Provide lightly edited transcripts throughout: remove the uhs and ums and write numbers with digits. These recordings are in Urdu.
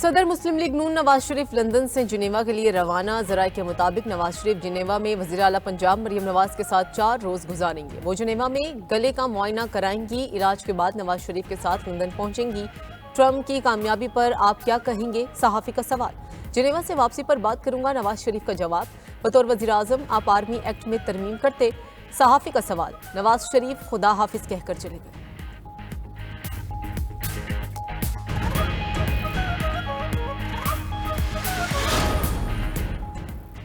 صدر مسلم لیگ نون نواز شریف لندن سے جنیوا کے لیے روانہ۔ ذرائع کے مطابق نواز شریف جنیوا میں وزیر اعلیٰ پنجاب مریم نواز کے ساتھ 4 روز گزاریں گے۔ وہ جنیوا میں گلے کا معائنہ کرائیں گی۔ علاج کے بعد نواز شریف کے ساتھ لندن پہنچیں گی۔ ٹرمپ کی کامیابی پر آپ کیا کہیں گے؟ صحافی کا سوال۔ جنیوا سے واپسی پر بات کروں گا، نواز شریف کا جواب۔ بطور وزیر اعظم آپ آرمی ایکٹ میں ترمیم کرتے؟ صحافی کا سوال۔ نواز شریف خدا حافظ کہہ کر چلے گئے۔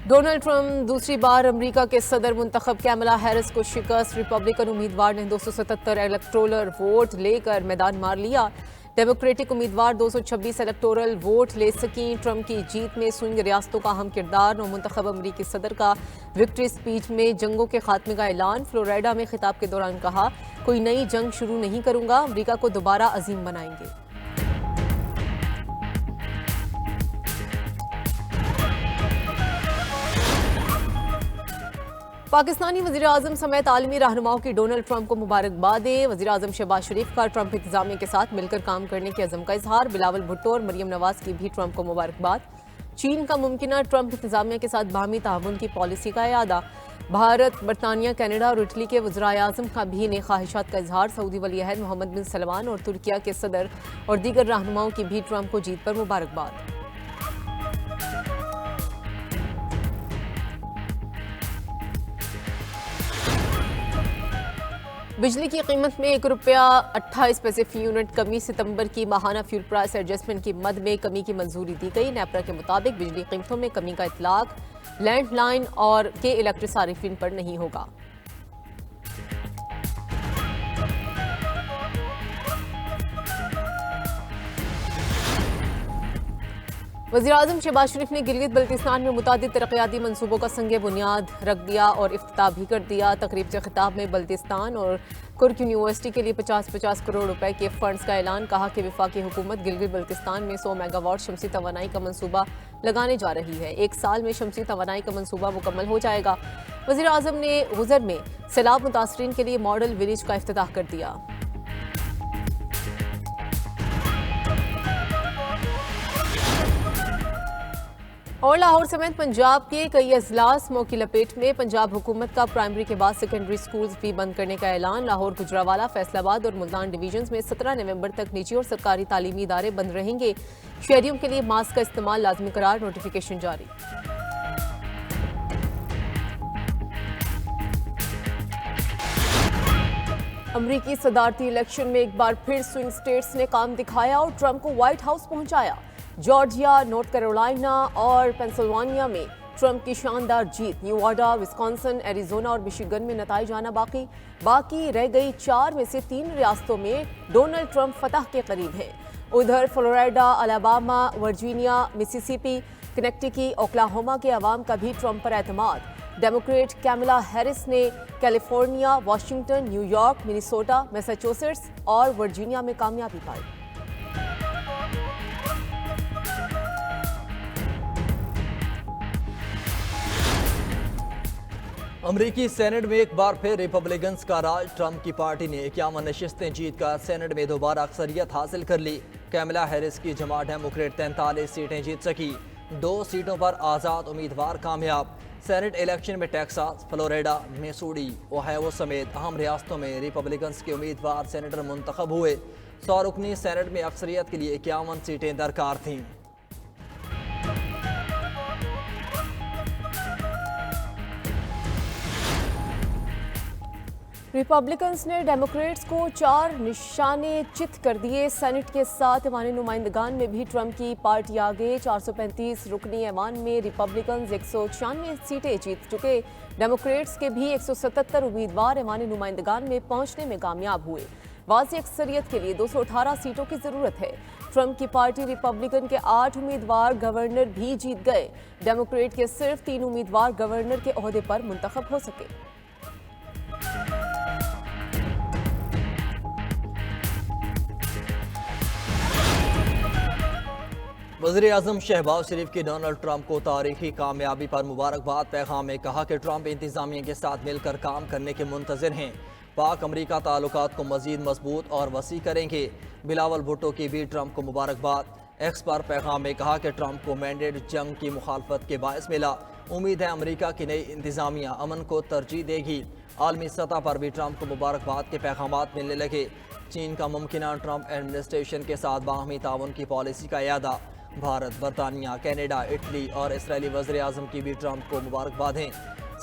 ڈونلڈ ٹرمپ دوسری بار امریکہ کے صدر منتخب کیملا ہیرس کو شکست۔ ریپبلکن امیدوار نے 277 الیکٹورل ووٹ لے کر میدان مار لیا۔ ڈیموکریٹک امیدوار 226 الیکٹورل ووٹ لے سکیں۔ ٹرمپ کی جیت میں سوئنگ ریاستوں کا اہم کردار۔ نومنتخب امریکی صدر کا وکٹری اسپیچ میں جنگوں کے خاتمے کا اعلان۔ فلوریڈا میں خطاب کے دوران کہا، کوئی نئی جنگ شروع نہیں کروں گا، امریکہ کو دوبارہ عظیم بنائیں گے۔ پاکستانی وزیر اعظم سمیت عالمی رہنماؤں کی ڈونلڈ ٹرمپ کو مبارکبادیں۔ وزیر اعظم شہباز شریف کا ٹرمپ انتظامیہ کے ساتھ مل کر کام کرنے کے عزم کا اظہار۔ بلاول بھٹو اور مریم نواز کی بھی ٹرمپ کو مبارکباد۔ چین کا ممکنہ ٹرمپ انتظامیہ کے ساتھ باہمی تعاون کی پالیسی کا اعادہ۔ بھارت، برطانیہ، کینیڈا اور اٹلی کے وزرائے اعظم کا بھی نیک خواہشات کا اظہار۔ سعودی ولی عہد محمد بن سلمان اور ترکیہ کے صدر اور دیگر رہنماؤں کی بھی ٹرمپ کو جیت پر مبارکباد۔ بجلی کی قیمت میں 1 روپیہ 28 پیسے فی یونٹ کمی۔ ستمبر کی ماہانہ فیول پرائس ایڈجسٹمنٹ کی مد میں کمی کی منظوری دی گئی۔ نیپرا کے مطابق بجلی قیمتوں میں کمی کا اطلاق لینڈ لائن اور کے الیکٹرک صارفین پر نہیں ہوگا۔ وزیر اعظم شہباز شریف نے گلگت بلتستان میں متعدد ترقیاتی منصوبوں کا سنگ بنیاد رکھ دیا اور افتتاح بھی کر دیا۔ تقریب سے خطاب میں بلتستان اور کرک یونیورسٹی کے لیے 50 کروڑ روپے کے فنڈز کا اعلان۔ کہا کہ وفاقی حکومت گلگت بلتستان میں 100 میگا واٹ شمسی توانائی کا منصوبہ لگانے جا رہی ہے۔ 1 سال میں شمسی توانائی کا منصوبہ مکمل ہو جائے گا۔ وزیر اعظم نے غزر میں سیلاب متاثرین کے لیے ماڈل ولیج کا افتتاح کر دیا۔ اور لاہور سمیت پنجاب کے کئی اضلاع اسموگ کی لپیٹ میں۔ پنجاب حکومت کا پرائمری کے بعد سیکنڈری سکولز بھی بند کرنے کا اعلان۔ لاہور، گجرانوالہ، فیصل آباد اور ملتان ڈویژنز میں 17 نومبر تک نجی اور سرکاری تعلیمی ادارے بند رہیں گے۔ شہریوں کے لیے ماسک کا استعمال لازمی قرار، نوٹیفیکیشن جاری۔ امریکی صدارتی الیکشن میں ایک بار پھر سوئنگ اسٹیٹس نے کام دکھایا اور ٹرمپ کو وائٹ ہاؤس پہنچایا۔ جارجیا، نارتھ کیرولینا اور پینسلوانیا میں ٹرمپ کی شاندار جیت۔ نیواڈا، وسکانسن، ایریزونا اور مشیگن میں نتائج آنا باقی رہ گئی۔ 4 میں سے 3 ریاستوں میں ڈونلڈ ٹرمپ فتح کے قریب ہیں۔ ادھر Florida, Alabama, Virginia, Mississippi, Kentucky, Oklahoma کے عوام کا بھی ٹرمپ پر اعتماد۔ ڈیموکریٹ کیملا ہیرس نے California, Washington, New York, Minnesota, Massachusetts اور ورجینیا میں کامیابی پائی۔ امریکی سینٹ میں ایک بار پھر ریپبلکنز کا راج۔ ٹرمپ کی پارٹی نے 51 نشستیں جیت کر سینٹ میں دوبارہ اکثریت حاصل کر لی۔ کیملا ہیرس کی جماعت ڈیموکریٹ 43 سیٹیں جیت سکی۔ 2 سیٹوں پر آزاد امیدوار کامیاب۔ سینٹ الیکشن میں ٹیکساس، فلوریڈا، میسوری، اوہیو سمیت اہم ریاستوں میں ریپبلکنز کے امیدوار سینیٹر منتخب ہوئے۔ 100 رکنی سینٹ میں اکثریت کے لیے 51 سیٹیں درکار تھیں۔ ریپبلکنز نے ڈیموکریٹس کو 4 نشانے چت کر دیے۔ سینٹ کے ساتھ ایوان نمائندگان میں بھی ٹرمپ کی پارٹی آگے۔ 435 رکنی ایوان میں ریپبلکنز 196 سیٹیں جیت چکے۔ ڈیموکریٹس کے بھی 177 امیدوار ایوان نمائندگان میں پہنچنے میں کامیاب ہوئے۔ واضح اکثریت کے لیے 218 سیٹوں کی ضرورت ہے۔ ٹرمپ کی پارٹی ریپبلکن کے 8 امیدوار گورنر بھی جیت گئے۔ ڈیموکریٹ کے صرف 3 امیدوار گورنر کے عہدے پر منتخب ہو سکے۔ وزیر اعظم شہباز شریف کی ڈونلڈ ٹرمپ کو تاریخی کامیابی پر مبارکباد۔ پیغام میں کہا کہ ٹرمپ انتظامیہ کے ساتھ مل کر کام کرنے کے منتظر ہیں۔ پاک امریکہ تعلقات کو مزید مضبوط اور وسیع کریں گے۔ بلاول بھٹو کی بھی ٹرمپ کو مبارکباد۔ ایکس پر پیغام میں کہا کہ ٹرمپ کو مینڈیٹ جنگ کی مخالفت کے باعث ملا، امید ہے امریکہ کی نئی انتظامیہ امن کو ترجیح دے گی۔ عالمی سطح پر بھی ٹرمپ کو مبارکباد کے پیغامات ملنے لگے۔ چین کا ممکنہ ٹرمپ ایڈمنسٹریشن کے ساتھ باہمی تعاون کی پالیسی کا اعادہ۔ بھارت، برطانیہ، کینیڈا، اٹلی اور اسرائیلی وزیر اعظم کی بھی ٹرمپ کو مبارکبادیں۔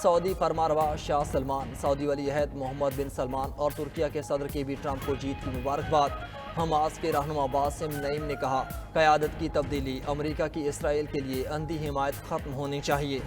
سعودی فرمانروا شاہ سلمان، سعودی ولی عہد محمد بن سلمان اور ترکیہ کے صدر کی بھی ٹرمپ کو جیت کی مبارکباد۔ حماس کے رہنما باسم نعیم نے کہا، قیادت کی تبدیلی، امریکہ کی اسرائیل کے لیے اندھی حمایت ختم ہونی چاہیے۔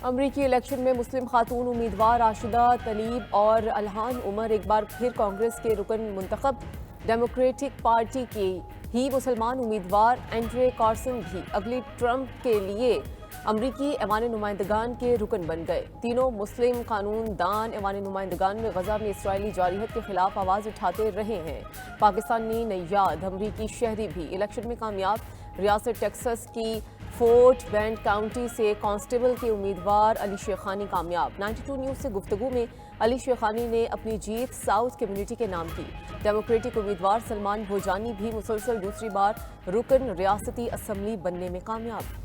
امریکی الیکشن میں مسلم خاتون امیدوار راشدہ طلیب اور الہان عمر ایک بار پھر کانگریس کے رکن منتخب۔ ڈیموکریٹک پارٹی کی ہی مسلمان امیدوار اینڈرے کارسن بھی اگلی ٹرمپ کے لیے امریکی ایوان نمائندگان کے رکن بن گئے۔ تینوں مسلم قانون دان ایوان نمائندگان میں غزہ میں اسرائیلی جارحیت کے خلاف آواز اٹھاتے رہے ہیں۔ پاکستانی نیاد امریکی شہری بھی الیکشن میں کامیاب۔ ریاست ٹیکساس کی فورٹ بینڈ کاؤنٹی سے کانسٹیبل کے امیدوار علی شیخانی کامیاب۔ 92 نیوز سے گفتگو میں علی شیخانی نے اپنی جیت ساؤتھ کمیونٹی کے نام کی۔ ڈیموکریٹک امیدوار سلمان بھوجانی بھی مسلسل دوسری بار رکن ریاستی اسمبلی بننے میں کامیاب۔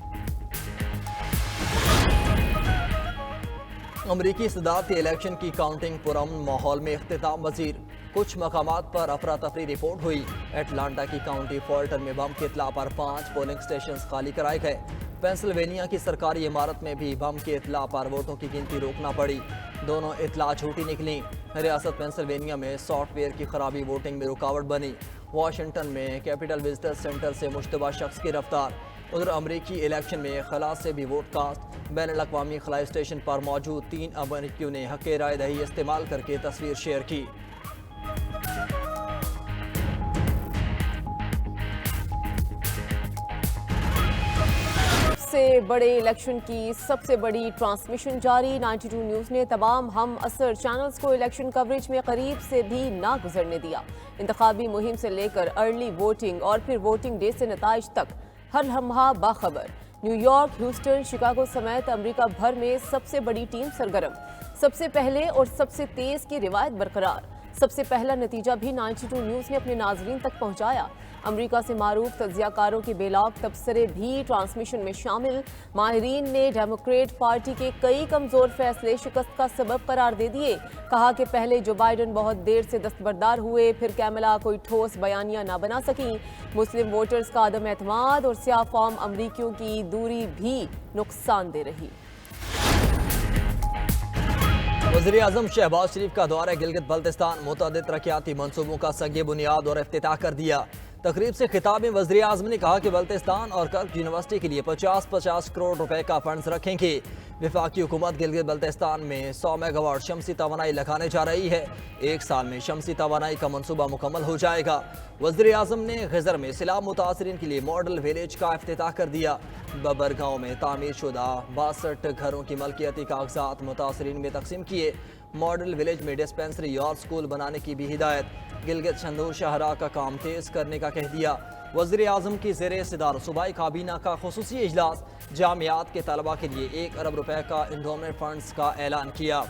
امریکی صدارتی الیکشن کی کاؤنٹنگ پرامن ماحول میں اختتام پذیر۔ کچھ مقامات پر افراتفری رپورٹ ہوئی۔ اٹلانٹا کی کاؤنٹی فولٹن میں بم کی اطلاع پر 5 پولنگ سٹیشنز خالی کرائے گئے۔ پینسلوینیا کی سرکاری عمارت میں بھی بم کی اطلاع پر ووٹوں کی گنتی روکنا پڑی۔ دونوں اطلاع جھوٹی نکلیں۔ ریاست پینسلوینیا میں سافٹ ویئر کی خرابی ووٹنگ میں رکاوٹ بنی۔ واشنگٹن میں کیپٹل وزٹر سینٹر سے مشتبہ شخص کی رفتار۔ ادھر امریکی الیکشن میں خلا سے بھی ووٹ کاسٹ۔ بین الاقوامی خلائی اسٹیشن پر موجود 3 امریکیوں نے حق رائے دہی استعمال کر کے تصویر شیئر کی۔ سے بڑے الیکشن کی سب سے بڑی ٹرانسمیشن جاری۔ 92 نیوز نے تمام ہم اثر چینلز کو الیکشن کوریج میں قریب سے بھی نہ گزرنے دیا۔ انتخابی مہم سے لے کر ارلی ووٹنگ اور پھر ووٹنگ ڈے سے نتائج تک ہر لمحہ باخبر۔ نیو یارک، ہیوسٹن، شکاگو سمیت امریکہ بھر میں سب سے بڑی ٹیم سرگرم۔ سب سے پہلے اور سب سے تیز کی روایت برقرار۔ سب سے پہلا نتیجہ بھی 92 نیوز نے اپنے ناظرین تک پہنچایا۔ امریکہ سے معروف تجزیہ کاروں کے بے لاگ تبصرے بھی ٹرانسمیشن میں شامل۔ ماہرین نے ڈیموکریٹ پارٹی کے کئی کمزور فیصلے شکست کا سبب قرار دے دیے۔ کہا کہ پہلے جو بائیڈن بہت دیر سے دستبردار ہوئے، پھر کیملا کوئی ٹھوس بیانیہ نہ بنا سکیں۔ مسلم ووٹرز کا عدم اعتماد اور سیاہ فام امریکیوں کی دوری بھی نقصان دہ رہی۔ وزیر اعظم شہباز شریف کا دورہ گلگت بلتستان، متعدد ترقیاتی منصوبوں کا سنگ بنیاد اور افتتاح کر دیا۔ تقریب سے خطاب میں وزیر اعظم نے کہا کہ بلتستان اور کرک یونیورسٹی کے لیے 50 کروڑ روپے کا فنڈز رکھیں گے۔ وفاقی حکومت گلگت بلتستان میں 100 میگا واٹ شمسی توانائی لگانے جا رہی ہے۔ 1 سال میں شمسی توانائی کا منصوبہ مکمل ہو جائے گا۔ وزیر اعظم نے خضر میں سیلاب متاثرین کے لیے ماڈل ویلیج کا افتتاح کر دیا۔ ببر گاؤں میں تعمیر شدہ 62 گھروں کی ملکیتی کاغذات متاثرین میں تقسیم کیے۔ ماڈل ویلیج میں ڈسپنسری اور سکول بنانے کی بھی ہدایت۔ گلگت شندور شاہراہ کا کام تیز کرنے کا کہہ دیا۔ وزیر اعظم کی زیر صدر صوبائی کابینہ کا خصوصی اجلاس، جامعات کے طلباء کے لیے 1 ارب روپے کا انڈومنٹ فنڈز کا اعلان کیا۔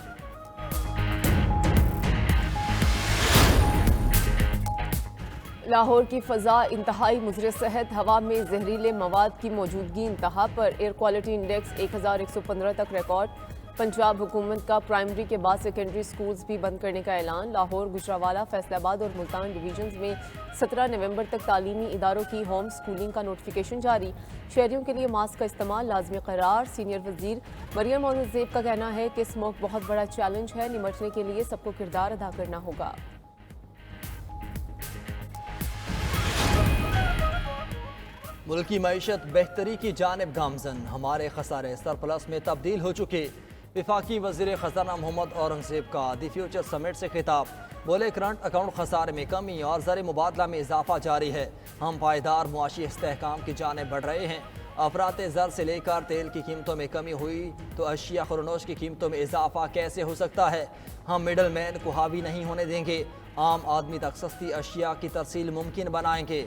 لاہور کی فضا انتہائی مضر صحت، ہوا میں زہریلے مواد کی موجودگی انتہا پر، ایئر کوالٹی انڈیکس 1115 تک ریکارڈ۔ پنجاب حکومت کا پرائمری کے بعد سیکنڈری سکولز بھی بند کرنے کا اعلان۔ لاہور، گجرانوالہ، فیصل آباد اور ملتان ڈویژنز میں 17 نومبر تک تعلیمی اداروں کی ہوم سکولنگ کا نوٹیفیکیشن جاری۔ شہریوں کے لیے ماسک کا استعمال لازمی قرار۔ سینئر وزیر مریم مومن زیب کا کہنا ہے کہ اسموک بہت بڑا چیلنج ہے، نمٹنے کے لیے سب کو کردار ادا کرنا ہوگا۔ ملکی معیشت بہتری کی جانب گامزن، ہمارے خسارے سرپلس میں تبدیل ہو چکے۔ وفاقی وزیر خزانہ محمد اورنگزیب کا دی فیوچر سمٹ سے خطاب، بولے کرنٹ اکاؤنٹ خسارے میں کمی اور زر مبادلہ میں اضافہ جاری ہے، ہم پائیدار معاشی استحکام کی جانب بڑھ رہے ہیں۔ افراط زر سے لے کر تیل کی قیمتوں میں کمی ہوئی تو اشیاء خورنوش کی قیمتوں میں اضافہ کیسے ہو سکتا ہے؟ ہم مڈل مین کو حاوی نہیں ہونے دیں گے، عام آدمی تک سستی اشیاء کی ترسیل ممکن بنائیں گے۔